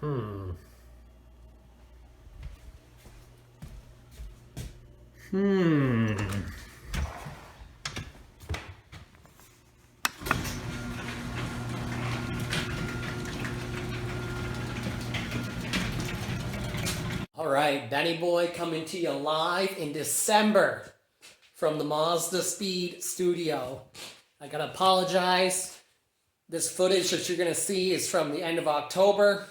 Hmm. All right, Benny Boy coming to you live in December from the Mazda Speed Studio. I gotta apologize. This footage that you're gonna see is from the end of October.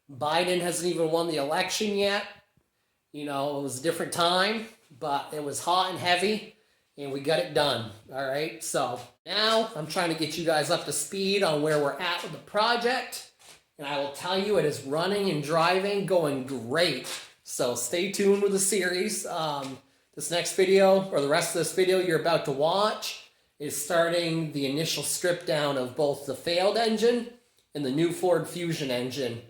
Biden hasn't even won the election yet. You know, it was a different time, but it was hot and heavy, and we got it done. All right, so now I'm trying to get you guys up to speed on where we're at with the project, and I will tell you it is running and driving, going great. So stay tuned with the series. This next video, or the rest of this video you're about to watch, is starting the initial strip down of both the failed engine and the new Ford Fusion engine.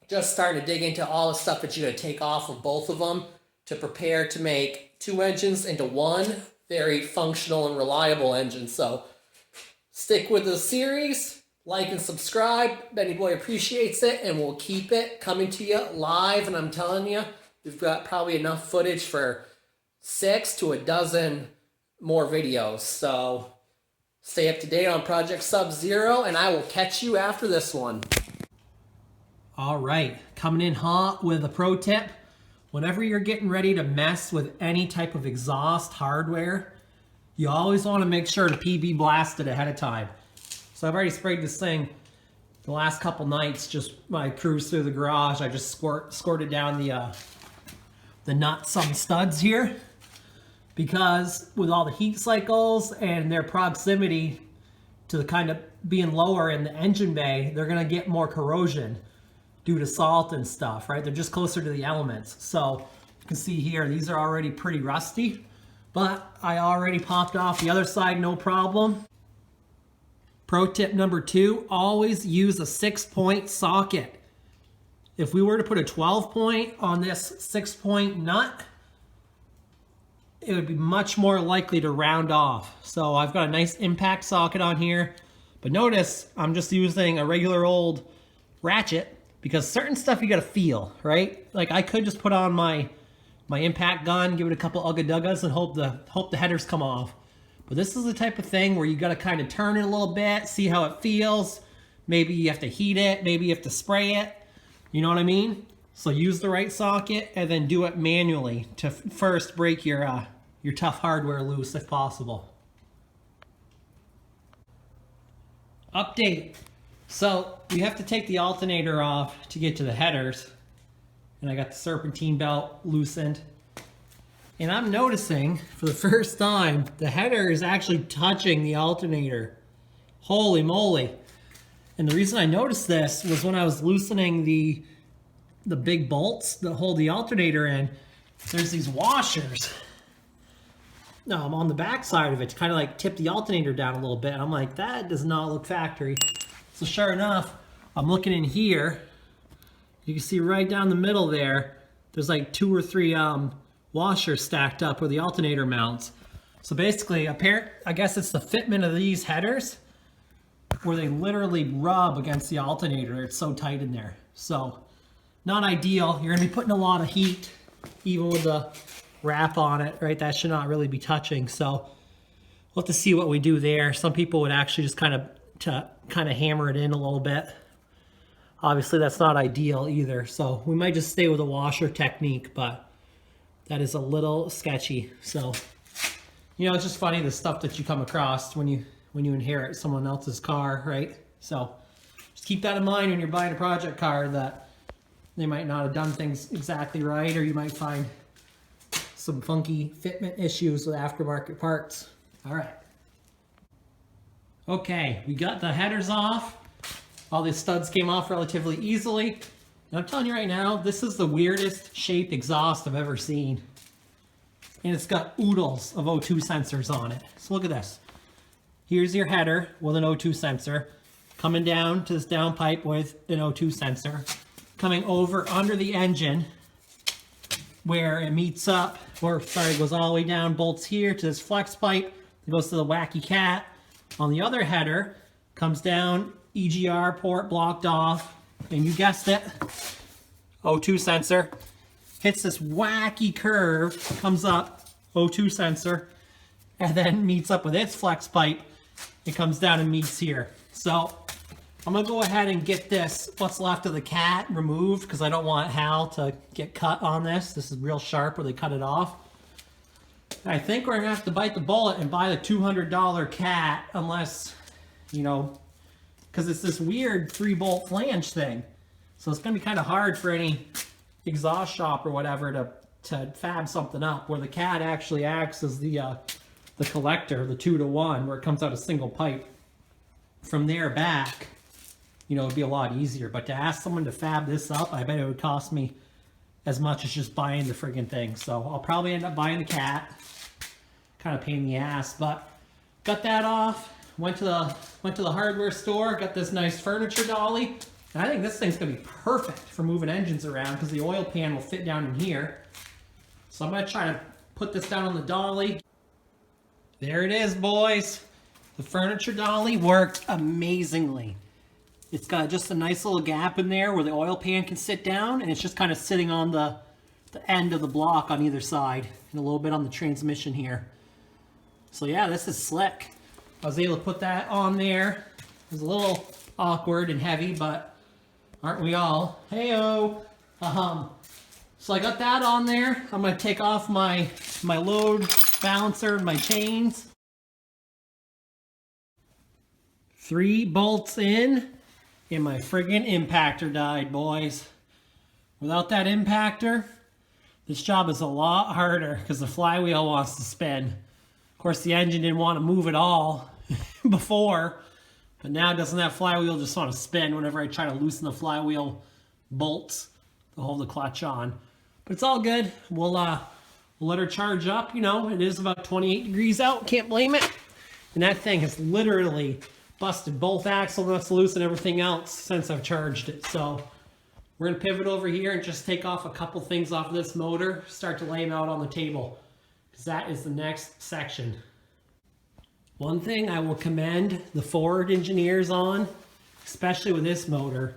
Just starting to dig into all the stuff that you're going to take off of both of them to prepare to make two engines into one very functional and reliable engine. So stick with the series, like and subscribe. Benny Boy appreciates it, and we'll keep it coming to you live. And I'm telling you, we've got probably enough footage for 6 to a dozen more videos. So stay up to date on Project SubZero, and I will catch you after this one. All right, coming in hot with a pro tip. Whenever you're getting ready to mess with any type of exhaust hardware, you always want to make sure to PB blast it ahead of time. So I've already sprayed this thing the last couple nights. Just when I cruise through the garage, I just squirted down the nuts on the studs here, because with all the heat cycles and their proximity to the kind of being lower in the engine bay, they're going to get more corrosion due to salt and stuff, right? They're just closer to the elements. So you can see here, these are already pretty rusty, but I already popped off the other side, no problem. Pro tip number 2, always use a 6-point socket. If we were to put a 12-point on this 6-point nut, it would be much more likely to round off. So I've got a nice impact socket on here, but notice I'm just using a regular old ratchet, because certain stuff you gotta feel, right? Like I could just put on my impact gun, give it a couple ugga-duggas, and hope the headers come off. But this is the type of thing where you gotta kind of turn it a little bit, see how it feels. Maybe you have to heat it, maybe you have to spray it. You know what I mean? So use the right socket and then do it manually to first break your tough hardware loose if possible. Update. So we have to take the alternator off to get to the headers, and I got the serpentine belt loosened, and I'm noticing for the first time the header is actually touching the alternator. Holy moly. And the reason I noticed this was when I was loosening the big bolts that hold the alternator in, there's these washers. No, I'm on the back side of it to kind of like tip the alternator down a little bit. I'm like, that does not look factory. So sure enough, I'm looking in here. You can see right down the middle there, there's like 2 or 3 washers stacked up where the alternator mounts. So basically, I guess it's the fitment of these headers where they literally rub against the alternator. It's so tight in there. So not ideal. You're gonna be putting a lot of heat, even with the wrap on it, right? That should not really be touching. So we'll have to see what we do there. Some people would actually just kind of hammer it in a little bit. Obviously that's not ideal either, so we might just stay with a washer technique, but that is a little sketchy. So, you know, it's just funny the stuff that you come across when you inherit someone else's car, right? So just keep that in mind when you're buying a project car, that they might not have done things exactly right, or you might find some funky fitment issues with aftermarket parts. All right. Okay, we got the headers off. All the studs came off relatively easily. And I'm telling you right now, this is the weirdest shaped exhaust I've ever seen. And it's got oodles of O2 sensors on it. So look at this. Here's your header with an O2 sensor, coming down to this downpipe with an O2 sensor, coming over under the engine where it meets up, or sorry, it goes all the way down, bolts here to this flex pipe. It goes to the wacky cat. On the other header, comes down, EGR port blocked off, and you guessed it, O2 sensor. Hits this wacky curve, comes up, O2 sensor, and then meets up with its flex pipe. It comes down and meets here. So I'm gonna go ahead and get this, what's left of the cat, removed because I don't want Hal to get cut on this. This is real sharp where they cut it off. I think we're gonna have to bite the bullet and buy the $200 cat, unless, you know, because it's this weird 3-bolt flange thing. So it's gonna be kind of hard for any exhaust shop or whatever to fab something up where the cat actually acts as the collector, the 2-to-1, where it comes out a single pipe. From there back, you know, it'd be a lot easier. But to ask someone to fab this up, I bet it would cost me as much as just buying the friggin' thing. So I'll probably end up buying the cat. Kind of pain in the ass, but got that off. Went to the hardware store, got this nice furniture dolly. And I think this thing's gonna be perfect for moving engines around because the oil pan will fit down in here. So I'm gonna try to put this down on the dolly. There it is, boys. The furniture dolly worked amazingly. It's got just a nice little gap in there where the oil pan can sit down, and it's just kind of sitting on the end of the block on either side and a little bit on the transmission here. So yeah, this is slick. I was able to put that on there. It was a little awkward and heavy, but aren't we all? Hey-o! So I got that on there. I'm gonna take off my load balancer and my chains. 3 bolts in, and my friggin' impactor died, boys. Without that impactor, this job is a lot harder because the flywheel wants to spin. Of course, the engine didn't want to move at all before, but now doesn't that flywheel just want to spin whenever I try to loosen the flywheel bolts to hold the clutch on. But it's all good. We'll let her charge up. You know, it is about 28 degrees out. Can't blame it. And that thing has literally busted both axle nuts loose and everything else since I've charged it. So we're going to pivot over here and just take off a couple things off of this motor, start to lay them out on the table, because that is the next section. One thing I will commend the Ford engineers on, especially with this motor,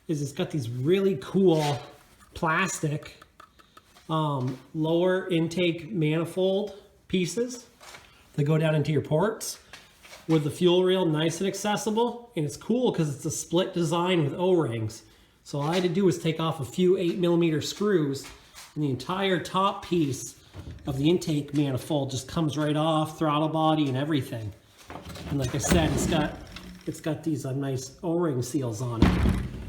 is it's got these really cool plastic lower intake manifold pieces that go down into your ports with the fuel rail nice and accessible. And it's cool because it's a split design with O-rings. So all I had to do was take off a few 8mm screws, and the entire top piece of the intake manifold just comes right off, throttle body and everything. And like I said, it's got these nice O-ring seals on it.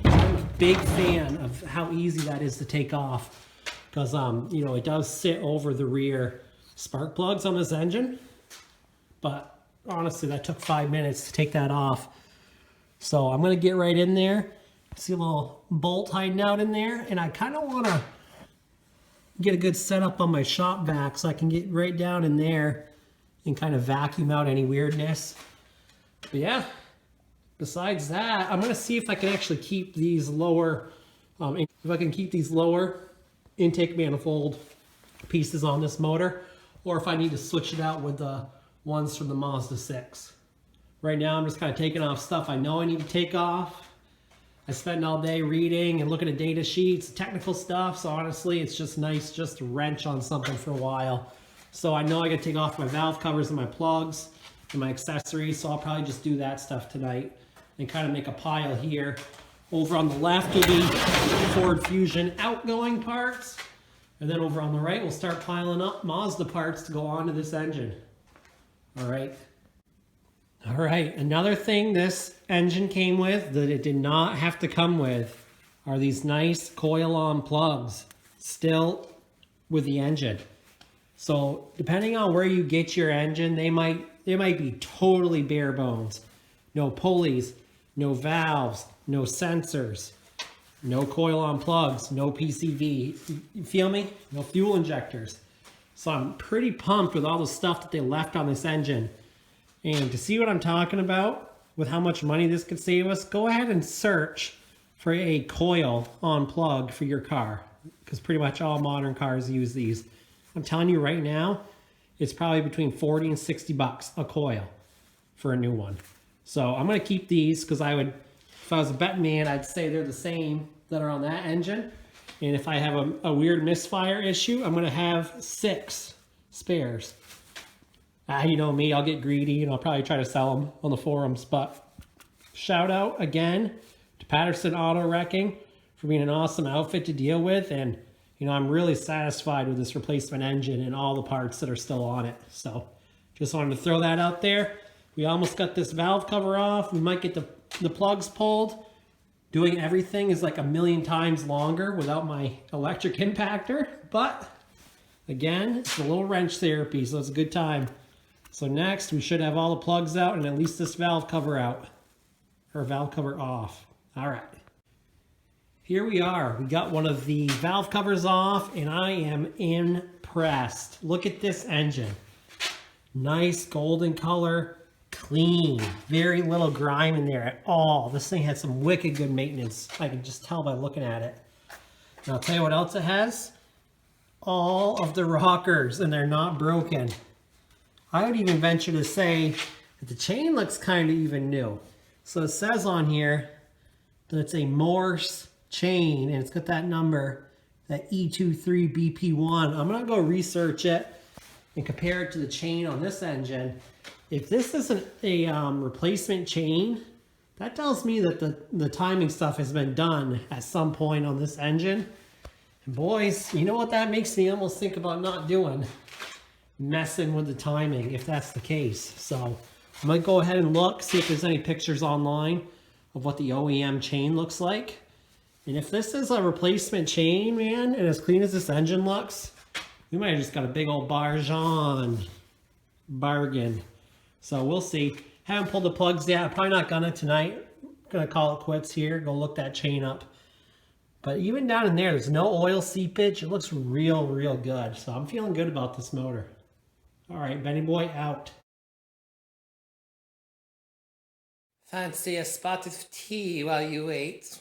I'm a big fan of how easy that is to take off, because you know, it does sit over the rear spark plugs on this engine, but honestly that took 5 minutes to take that off. So I'm gonna get right in there. See a little bolt hiding out in there, and I kind of want to get a good setup on my shop vac so I can get right down in there and kind of vacuum out any weirdness. But yeah, besides that, I'm gonna see if I can actually keep these lower, if I can keep these lower intake manifold pieces on this motor, or if I need to switch it out with the ones from the Mazda 6. Right now I'm just kind of taking off stuff I know I need to take off. I spent all day reading and looking at data sheets, technical stuff, so honestly it's just nice just to wrench on something for a while. So I know I gotta take off my valve covers and my plugs and my accessories, so I'll probably just do that stuff tonight and kind of make a pile here. Over on the left will be Ford Fusion outgoing parts, and then over on the right we'll start piling up Mazda parts to go onto this engine. All right, another thing this engine came with that it did not have to come with are these nice coil-on plugs still with the engine. So depending on where you get your engine, they might be totally bare bones. No pulleys, no valves, no sensors, no coil-on plugs, no PCV. You feel me? No fuel injectors. So I'm pretty pumped with all the stuff that they left on this engine. And to see what I'm talking about with how much money this could save us, go ahead and search for a coil-on plug for your car, because pretty much all modern cars use these. I'm telling you right now, it's probably between 40 and 60 bucks a coil for a new one. So I'm going to keep these because I would if I was a betting man, I'd say they're the same that are on that engine. And if I have a weird misfire issue, I'm going to have 6 spares. You know me, I'll get greedy and I'll probably try to sell them on the forums. But shout out again to Patterson Auto Wrecking for being an awesome outfit to deal with. And, you know, I'm really satisfied with this replacement engine and all the parts that are still on it. So just wanted to throw that out there. We almost got this valve cover off. We might get the plugs pulled. Doing everything is like a million times longer without my electric impactor. But again, it's a little wrench therapy, so it's a good time. So next, we should have all the plugs out and at least this valve cover out. Or valve cover off. All right. Here we are. We got one of the valve covers off and I am impressed. Look at this engine. Nice golden color. Clean, very little grime in there at all. This thing has some wicked good maintenance. I can just tell by looking at it. And I'll tell you what else it has. All of the rockers, and they're not broken. I would even venture to say that the chain looks kind of even new. So it says on here that it's a Morse chain, and it's got that number, that E23BP1. I'm gonna go research it and compare it to the chain on this engine. If this isn't a replacement chain, that tells me that the timing stuff has been done at some point on this engine. And boys, you know what that makes me almost think about not doing? Messing with the timing, if that's the case. So I might go ahead and look, see if there's any pictures online of what the OEM chain looks like. And if this is a replacement chain, man, and as clean as this engine looks, we might have just got a big old bargain. So we'll see. Haven't pulled the plugs yet. I'm probably not gonna tonight. Gonna call it quits here. Go look that chain up. But even down in there's no oil seepage. It looks real, real good. So I'm feeling good about this motor. All right, Benny boy out. Fancy a spot of tea while you wait.